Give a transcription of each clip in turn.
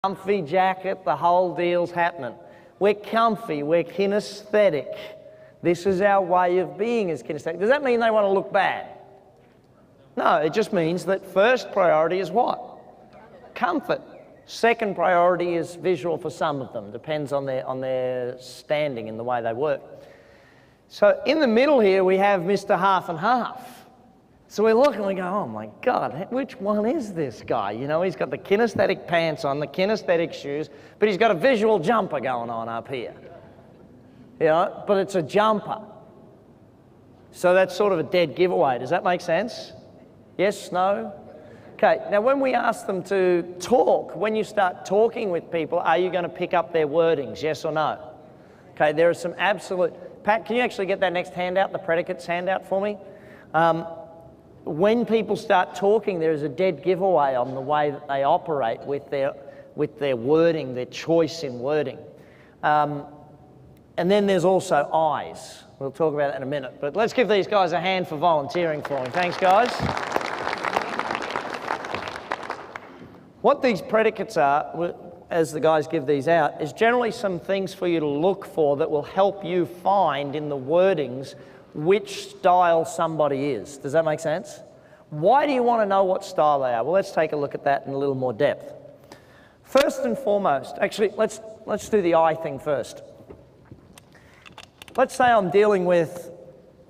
comfy jacket, the whole deal's happening. We're comfy, we're kinesthetic. This is our way of being as kinesthetic. Does that mean they want to look bad? No, it just means that first priority is what? Comfort. Second priority is visual for some of them. Depends on their standing and the way they work. So in the middle here we have Mr. Half and Half. So we look and we go, oh my God, which one is this guy? You know, he's got the kinesthetic pants on, the kinesthetic shoes, but he's got a visual jumper going on up here. You know, but it's a jumper. So that's sort of a dead giveaway. Does that make sense? Yes, no? Okay, now when we ask them to talk, when you start talking with people, are you going to pick up their wordings, yes or no? Okay, there are some absolute... Pat, can you actually get that next handout, the predicates handout for me? When people start talking, there is a dead giveaway on the way that they operate with their wording, their choice in wording. And then there's also eyes. We'll talk about that in a minute. But let's give these guys a hand for volunteering for me. Thanks, guys. What these predicates are, as the guys give these out, is generally some things for you to look for that will help you find in the wordings which style somebody is. Does that make sense? Why do you want to know what style they are? Well, let's take a look at that in a little more depth. First and foremost, actually, let's do the eye thing first. Let's say I'm dealing with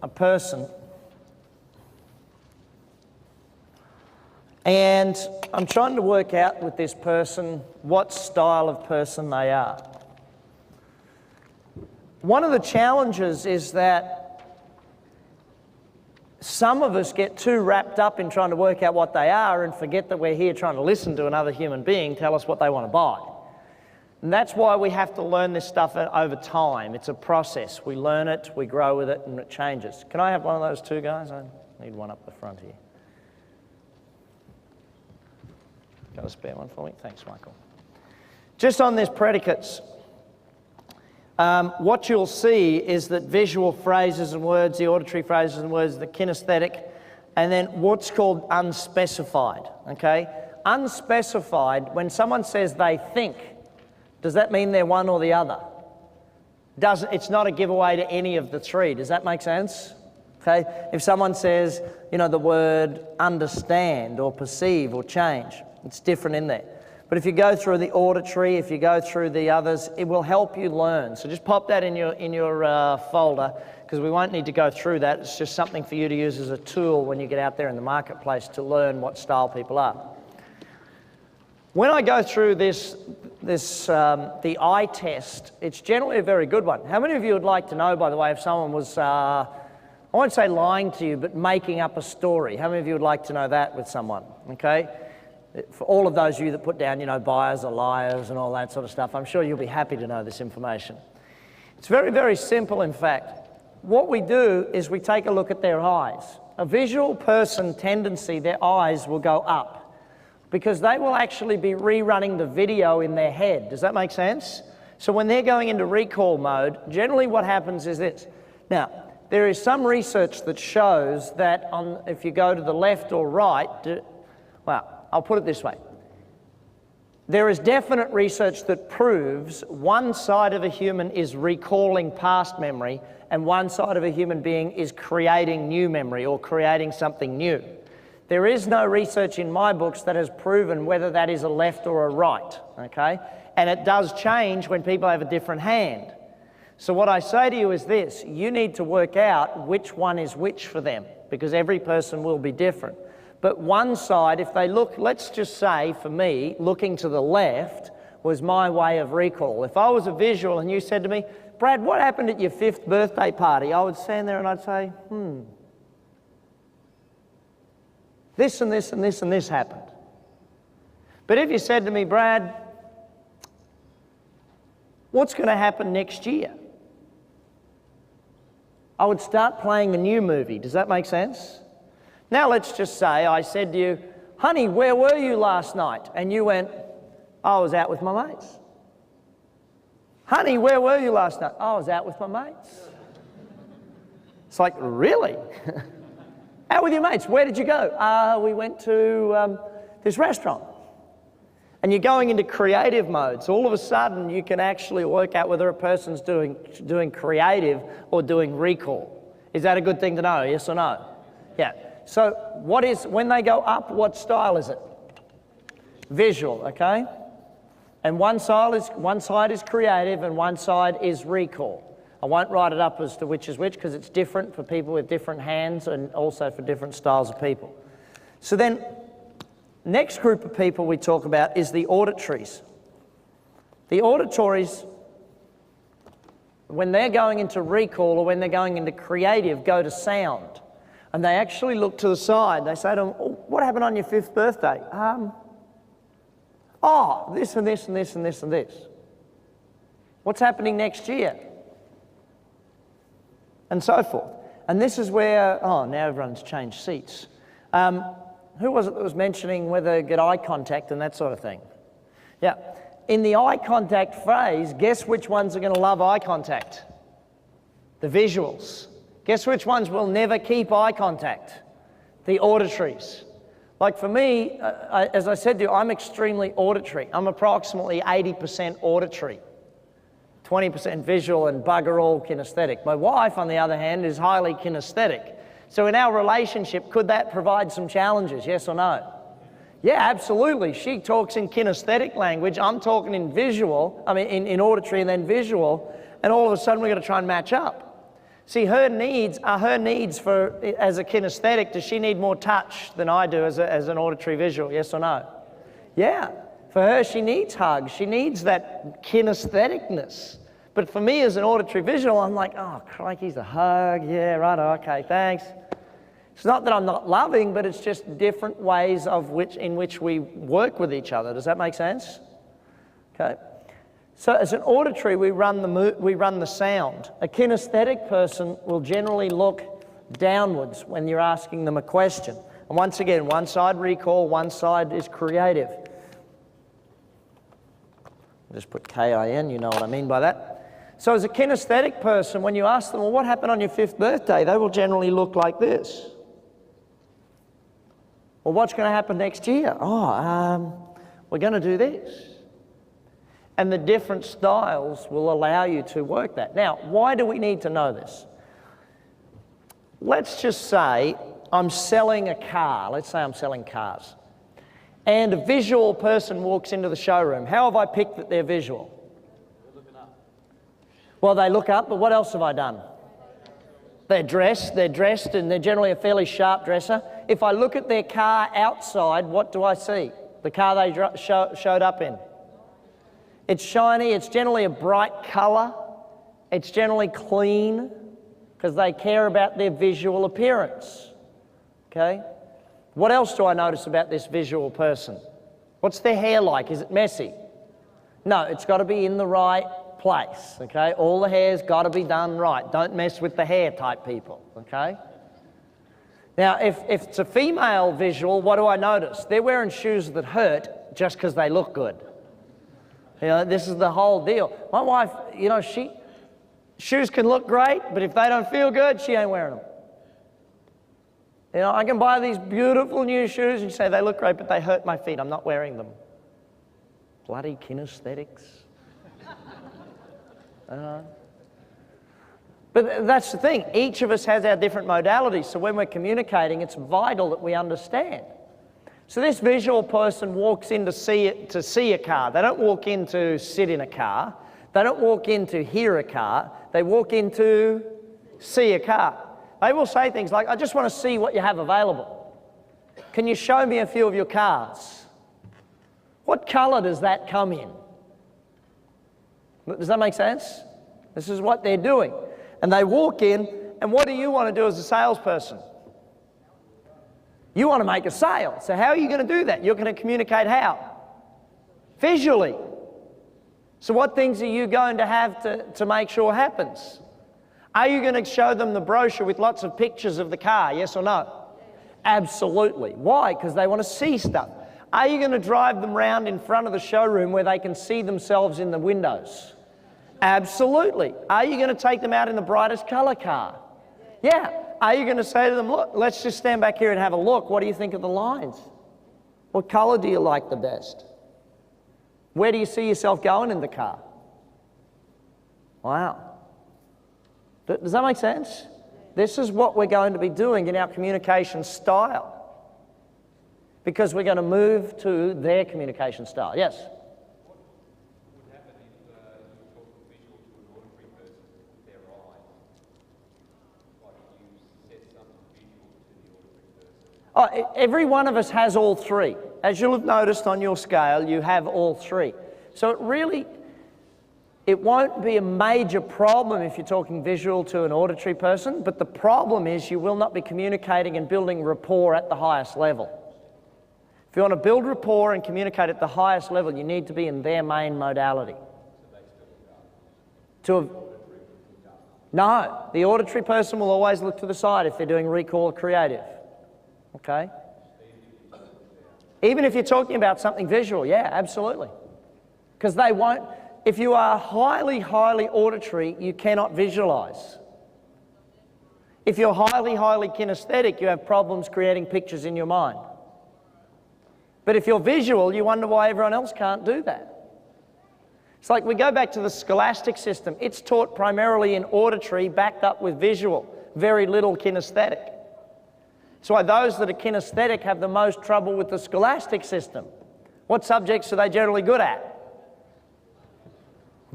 a person and I'm trying to work out with this person what style of person they are. One of the challenges is that some of us get too wrapped up in trying to work out what they are and forget that we're here trying to listen to another human being tell us what they want to buy. And that's why we have to learn this stuff over time. It's a process. We learn it, we grow with it, and it changes. Can I have one of those two guys? I need one up the front here. Got a spare one for me? Thanks, Michael. Just on this predicates, what you'll see is that visual phrases and words, the auditory phrases and words, the kinesthetic, and then what's called unspecified, okay? Unspecified, when someone says they think, does that mean they're one or the other? It's not a giveaway to any of the three. Does that make sense? Okay? If someone says, you know, the word understand or perceive or change, it's different in there. But if you go through the auditory, if you go through the others, it will help you learn. So just pop that in your folder, because we won't need to go through that. It's just something for you to use as a tool when you get out there in the marketplace to learn what style people are. When I go through the eye test, it's generally a very good one. How many of you would like to know, by the way, if someone was, I won't say lying to you, but making up a story? How many of you would like to know that with someone? Okay? For all of those of you that put down, you know, buyers are liars and all that sort of stuff, I'm sure you'll be happy to know this information. It's very, very simple, in fact. What we do is we take a look at their eyes. A visual person tendency, their eyes will go up because they will actually be rerunning the video in their head. Does that make sense? So when they're going into recall mode, generally what happens is this. Now, there is some research that shows that if you go to the left or right, well, I'll put it this way. There is definite research that proves one side of a human is recalling past memory and one side of a human being is creating new memory or creating something new. There is no research in my books that has proven whether that is a left or a right, okay? And it does change when people have a different hand. So what I say to you is this: you need to work out which one is which for them, because every person will be different. But one side, if they look, let's just say for me, looking to the left was my way of recall. If I was a visual and you said to me, Brad, what happened at your 5th birthday party? I would stand there and I'd say, this and this and this and this happened. But if you said to me, Brad, what's going to happen next year? I would start playing a new movie. Does that make sense? Now let's just say I said to you, honey, where were you last night? And you went, I was out with my mates. Honey, where were you last night? I was out with my mates. It's like, really? Out with your mates? Where did you go? We went to this restaurant. And you're going into creative mode. So all of a sudden, you can actually work out whether a person's doing creative or doing recall. Is that a good thing to know, yes or no? Yeah. So when they go up, what style is it? Visual, okay? And one side is creative and one side is recall. I won't write it up as to which is which because it's different for people with different hands and also for different styles of people. So then, next group of people we talk about is the auditories. The auditories, when they're going into recall or when they're going into creative, go to sound. And they actually look to the side. They say to them, oh, what happened on your 5th birthday? Oh, this and this and this and this and this. What's happening next year? And so forth. And this is where, oh, now everyone's changed seats. Who was it that was mentioning whether get eye contact and that sort of thing? Yeah. In the eye contact phrase, guess which ones are going to love eye contact? The visuals. Guess which ones will never keep eye contact? The auditories. Like for me, as I said to you, I'm extremely auditory. I'm approximately 80% auditory, 20% visual and bugger all kinesthetic. My wife, on the other hand, is highly kinesthetic. So in our relationship, could that provide some challenges, yes or no? Yeah, absolutely. She talks in kinesthetic language. I'm talking in visual, in auditory and then visual, and all of a sudden we're going to try and match up. See, her needs for, as a kinesthetic, does she need more touch than I do as an auditory visual, yes or no? Yeah, for her she needs hugs, she needs that kinestheticness. But for me as an auditory visual, I'm like, oh, crikey's a hug, yeah, right, okay, thanks. It's not that I'm not loving, but it's just different ways in which we work with each other. Does that make sense? Okay. So as an auditory, we run the sound. A kinesthetic person will generally look downwards when you're asking them a question. And once again, one side recall, one side is creative. Just put K-I-N, you know what I mean by that. So as a kinesthetic person, when you ask them, well, what happened on your 5th birthday? They will generally look like this. Well, what's going to happen next year? Oh, we're going to do this. And the different styles will allow you to work that. Now, why do we need to know this? Let's just say I'm selling a car. Let's say I'm selling cars. And a visual person walks into the showroom. How have I picked that they're visual? They're looking up. Well, they look up, but what else have I done? They're dressed, and they're generally a fairly sharp dresser. If I look at their car outside, what do I see? The car they showed up in. It's shiny, it's generally a bright colour, it's generally clean, because they care about their visual appearance, okay? What else do I notice about this visual person? What's their hair like? Is it messy? No, it's got to be in the right place, okay? All the hair's got to be done right. Don't mess with the hair type people, okay? Now, if it's a female visual, what do I notice? They're wearing shoes that hurt just because they look good. You know, this is the whole deal. My wife, you know, shoes can look great, but if they don't feel good, she ain't wearing them. You know, I can buy these beautiful new shoes and say they look great, but they hurt my feet. I'm not wearing them. Bloody kinesthetics. But that's the thing. Each of us has our different modalities. So when we're communicating, it's vital that we understand. So this visual person walks in to see a car. They don't walk in to sit in a car. They don't walk in to hear a car. They walk in to see a car. They will say things like, I just want to see what you have available. Can you show me a few of your cars? What colour does that come in? Does that make sense? This is what they're doing. And they walk in, and what do you want to do as a salesperson? You want to make a sale. So how are you going to do that? You're going to communicate how? Visually. So what things are you going to have to make sure happens? Are you going to show them the brochure with lots of pictures of the car, yes or no? Absolutely. Why? Because they want to see stuff. Are you going to drive them around in front of the showroom where they can see themselves in the windows? Absolutely. Are you going to take them out in the brightest colour car? Yeah. Are you going to say to them, look, let's just stand back here and have a look. What do you think of the lines? What colour do you like the best? Where do you see yourself going in the car? Wow. Does that make sense? This is what we're going to be doing in our communication style, because we're going to move to their communication style. Yes? What would happen if you talk visual to an auditory person with their eyes? Like you said something visual to the auditory person? Oh, every one of us has all three. As you'll have noticed on your scale, you have all three. So it won't be a major problem if you're talking visual to an auditory person, but the problem is you will not be communicating and building rapport at the highest level. If you want to build rapport and communicate at the highest level, you need to be in their main modality. No, the auditory person will always look to the side if they're doing recall or creative. Okay? Even if you're talking about something visual, yeah, absolutely. Because they won't. If you are highly, highly auditory, you cannot visualize. If you're highly, highly kinesthetic, you have problems creating pictures in your mind. But if you're visual, you wonder why everyone else can't do that. It's like we go back to the scholastic system. It's taught primarily in auditory, backed up with visual, very little kinesthetic. That's why those that are kinesthetic have the most trouble with the scholastic system. What subjects are they generally good at?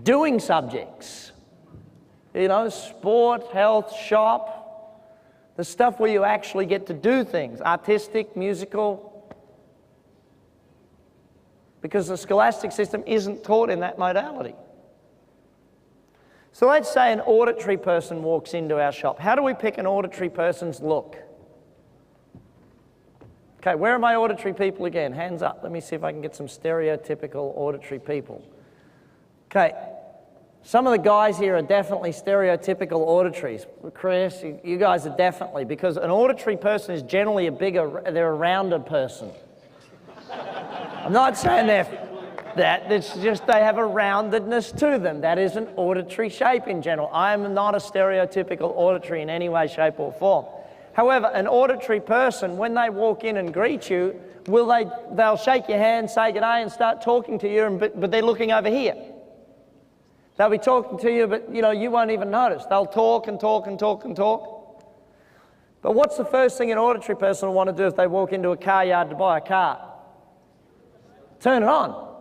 Doing subjects. You know, sport, health, shop, the stuff where you actually get to do things, artistic, musical. Because the scholastic system isn't taught in that modality. So let's say an auditory person walks into our shop. How do we pick an auditory person's look? Okay, where are my auditory people again? Hands up. Let me see if I can get some stereotypical auditory people. Okay, some of the guys here are definitely stereotypical auditories. Chris, you guys are definitely, because an auditory person is generally they're a rounder person. I'm not saying it's just they have a roundedness to them. That is an auditory shape in general. I am not a stereotypical auditory in any way, shape or form. However, an auditory person, when they walk in and greet you, they'll shake your hand, say good day and start talking to you, but they're looking over here. They'll be talking to you, but you won't even notice. They'll talk and talk and talk and talk. But what's the first thing an auditory person will want to do if they walk into a car yard to buy a car? Turn it on.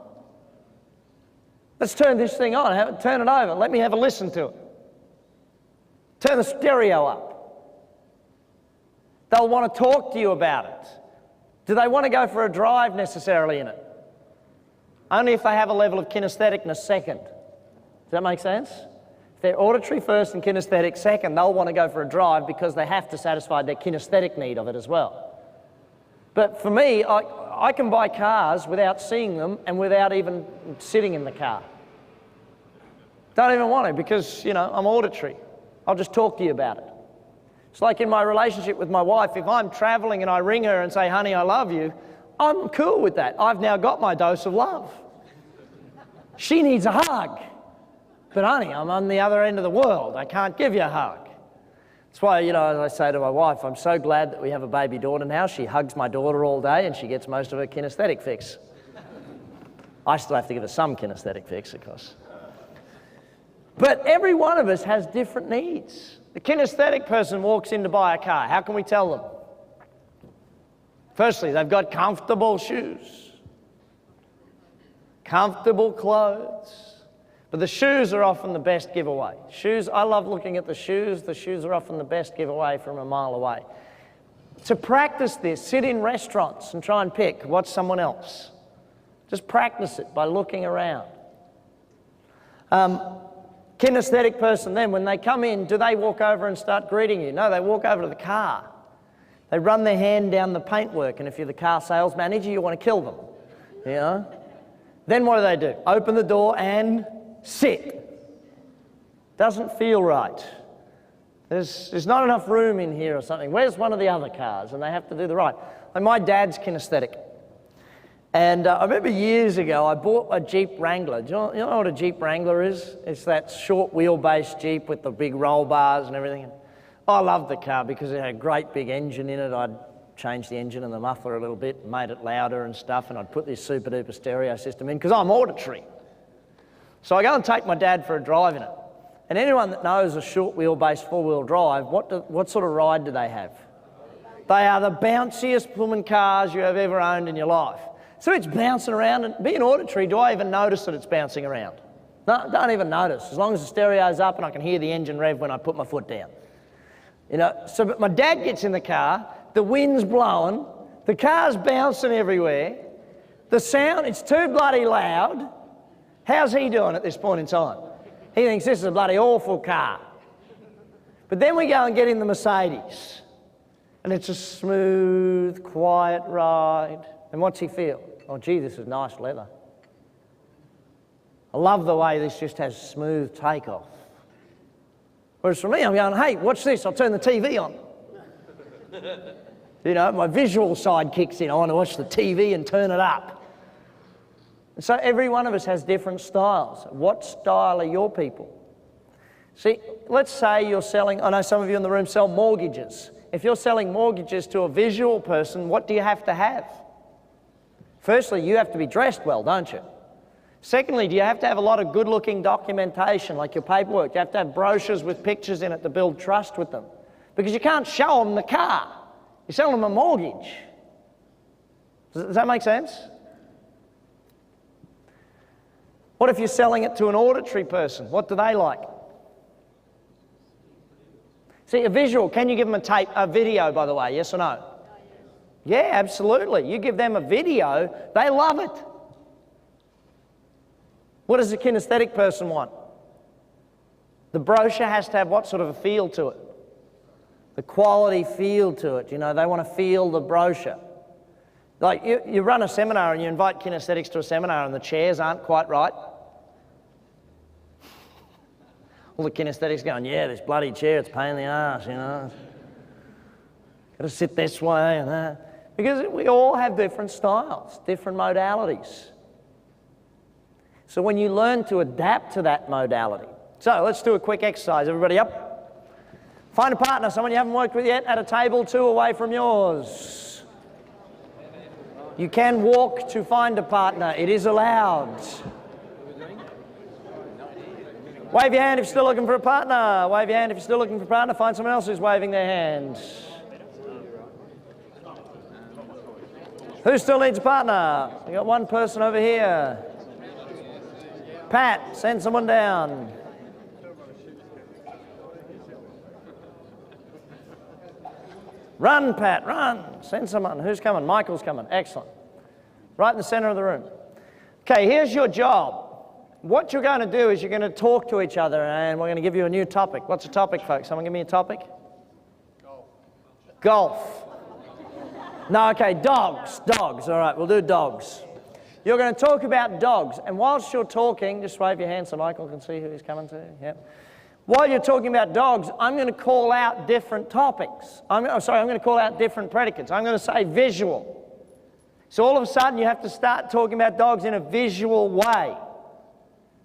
Let's turn this thing on. Turn it over. Let me have a listen to it. Turn the stereo up. They'll want to talk to you about it. Do they want to go for a drive necessarily in it? Only if they have a level of kinestheticness second. Does that make sense? If they're auditory first and kinesthetic second, they'll want to go for a drive because they have to satisfy their kinesthetic need of it as well. But for me, I can buy cars without seeing them and without even sitting in the car. Don't even want to because, I'm auditory. I'll just talk to you about it. It's like in my relationship with my wife, if I'm traveling and I ring her and say, honey, I love you, I'm cool with that. I've now got my dose of love. She needs a hug. But honey, I'm on the other end of the world. I can't give you a hug. That's why, as I say to my wife, I'm so glad that we have a baby daughter now. She hugs my daughter all day and she gets most of her kinesthetic fix. I still have to give her some kinesthetic fix, of course. But every one of us has different needs. The kinesthetic person walks in to buy a car. How can we tell them? Firstly, they've got comfortable shoes, comfortable clothes. But the shoes are often the best giveaway. Shoes, I love looking at the shoes. The shoes are often the best giveaway from a mile away. To practice this, sit in restaurants and try and pick what's someone else. Just practice it by looking around. Kinesthetic person then, when they come in, do they walk over and start greeting you? No, they walk over to the car. They run their hand down the paintwork, and if you're the car sales manager, you want to kill them. Then what do? Open the door and sit. Doesn't feel right. There's not enough room in here or something. Where's one of the other cars? And they have to do the right. Like my dad's kinesthetic. And I remember years ago, I bought a Jeep Wrangler. Do you know what a Jeep Wrangler is? It's that short wheelbase Jeep with the big roll bars and everything. I loved the car because it had a great big engine in it. I'd changed the engine and the muffler a little bit, made it louder and stuff, and I'd put this super duper stereo system in because I'm auditory. So I go and take my dad for a drive in it. And anyone that knows a short wheelbase 4-wheel drive, what sort of ride do they have? They are the bounciest blooming cars you have ever owned in your life. So it's bouncing around, and being auditory, do I even notice that it's bouncing around? No, don't even notice, as long as the stereo's up and I can hear the engine rev when I put my foot down. You know, so but my dad gets in the car, the wind's blowing, the car's bouncing everywhere, the sound, it's too bloody loud. How's he doing at this point in time? He thinks this is a bloody awful car. But then we go and get in the Mercedes, and it's a smooth, quiet ride. And what's he feel? Oh, gee, this is nice leather. I love the way this just has smooth takeoff. Whereas for me, I'm going, hey, watch this, I'll turn the TV on. You know, my visual side kicks in. I want to watch the TV and turn it up. And so every one of us has different styles. What style are your people? See, let's say you're selling, I know some of you in the room sell mortgages. If you're selling mortgages to a visual person, what do you have to have? Firstly, you have to be dressed well, don't you? Secondly, do you have to have a lot of good-looking documentation, like your paperwork? You have to have brochures with pictures in it to build trust with them. Because you can't show them the car. You're selling them a mortgage. Does that make sense? What if you're selling it to an auditory person? What do they like? See, a visual, can you give them a video, by the way, yes or no? Yeah, absolutely. You give them a video, they love it. What does a kinesthetic person want? The brochure has to have what sort of a feel to it? The quality feel to it. You know, they want to feel the brochure. Like you run a seminar and you invite kinesthetics to a seminar and the chairs aren't quite right. All the kinesthetics going, yeah, this bloody chair, it's a pain in the arse, you know. Got to sit this way and that. Because we all have different styles, different modalities. So when you learn to adapt to that modality. So let's do a quick exercise. Everybody up? Find a partner, someone you haven't worked with yet, at a table 2 away from yours. You can walk to find a partner. It is allowed. Wave your hand if you're still looking for a partner. Wave your hand if you're still looking for a partner. Find someone else who's waving their hand. Who still needs a partner? We got one person over here. Pat, send someone down. Run, Pat, run. Send someone. Who's coming? Michael's coming. Excellent. Right in the center of the room. Okay, here's your job. What you're going to do is you're going to talk to each other, and we're going to give you a new topic. What's the topic, folks? Someone give me a topic? Golf. Golf. No, okay, dogs. Dogs. All right, we'll do dogs. You're going to talk about dogs, and whilst you're talking, just wave your hand so Michael can see who he's coming to. Yep. While you're talking about dogs, I'm going to call out different topics. I'm going to call out different predicates. I'm going to say visual. So all of a sudden, you have to start talking about dogs in a visual way.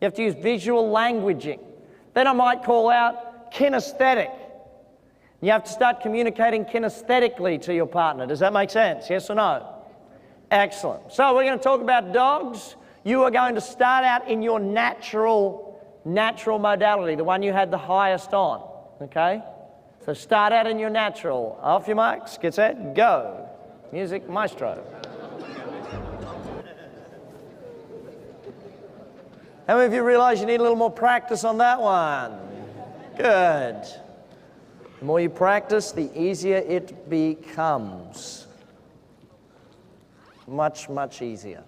You have to use visual languaging. Then I might call out kinesthetic. You have to start communicating kinesthetically to your partner. Does that make sense? Yes or no? Excellent. So we're going to talk about dogs. You are going to start out in your natural modality, the one you had the highest on. Okay? So start out in your natural. Off your marks, get set, go. Music maestro. How many of you realize you need a little more practice on that one? Good. The more you practice, the easier it becomes. Much, much easier.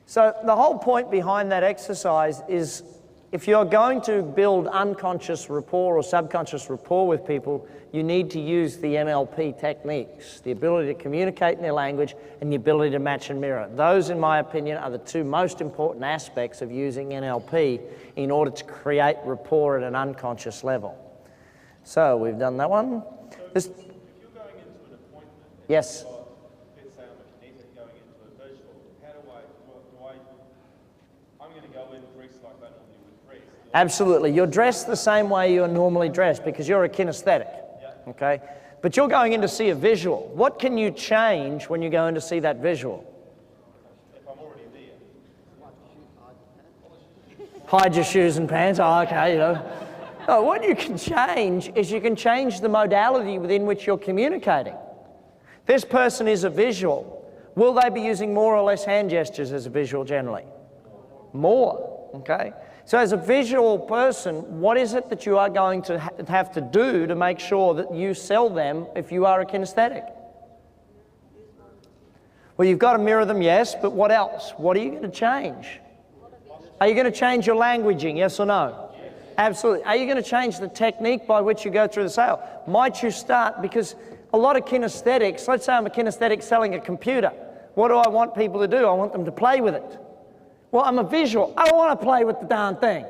So the whole point behind that exercise is if you're going to build unconscious rapport or subconscious rapport with people, you need to use the NLP techniques, the ability to communicate in their language and the ability to match and mirror. Those, in my opinion, are the two most important aspects of using NLP in order to create rapport at an unconscious level. So we've done that one. So if you're going into an appointment, yes. Let's say I'm a kinetic going into a visual, how do I'm going to go in dressed like I normally would dress. Absolutely. You're dressed the same way you're normally dressed because you're a kinesthetic. Yeah. Okay? But you're going in to see a visual. What can you change when you go in to see that visual? If I'm already there. Hide your shoes and pants. Oh, okay, you know. No, what you can change is you can change the modality within which you're communicating. This person is a visual. Will they be using more or less hand gestures as a visual generally? More, okay? So as a visual person, what is it that you are going to have to do to make sure that you sell them if you are a kinesthetic? Well, you've got to mirror them, yes, but what else? What are you going to change? Are you going to change your languaging, yes or no? Yes. Absolutely. Are you going to change the technique by which you go through the sale? Might you start, because a lot of kinesthetics, let's say I'm a kinesthetic selling a computer. What do I want people to do? I want them to play with it. Well, I'm a visual. I don't want to play with the darn thing.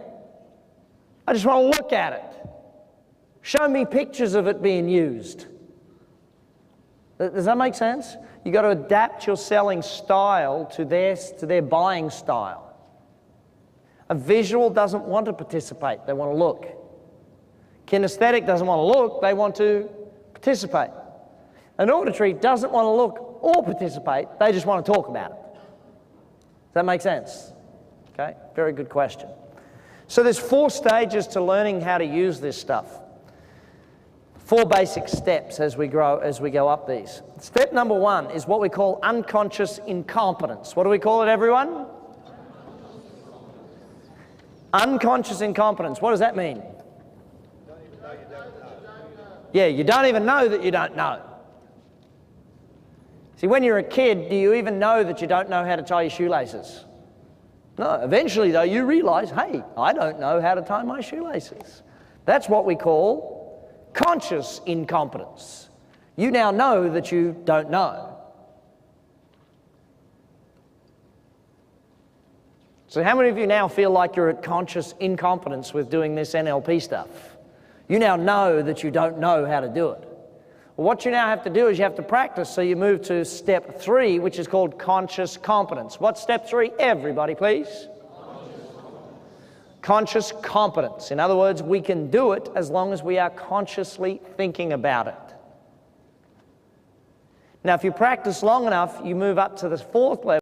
I just want to look at it. Show me pictures of it being used. Does that make sense? You've got to adapt your selling style to their buying style. A visual doesn't want to participate, they want to look. Kinesthetic doesn't want to look, they want to participate. An auditory doesn't want to look or participate, they just want to talk about it. Does that make sense? Okay, very good question. So there's 4 stages to learning how to use this stuff. 4 basic steps as we go up these. Step number 1 is what we call unconscious incompetence. What do we call it, everyone? Unconscious incompetence. What does that mean? Yeah, you don't even know that you don't know. See, when you're a kid, do you even know that you don't know how to tie your shoelaces? No, eventually though you realize, hey, I don't know how to tie my shoelaces. That's what we call conscious incompetence. You now know that you don't know. So how many of you now feel like you're at conscious incompetence with doing this NLP stuff? You now know that you don't know how to do it. Well, what you now have to do is you have to practice, so you move to step 3, which is called conscious competence. What's step 3? Everybody, please. Conscious competence. In other words, we can do it as long as we are consciously thinking about it. Now, if you practice long enough, you move up to the 4th level.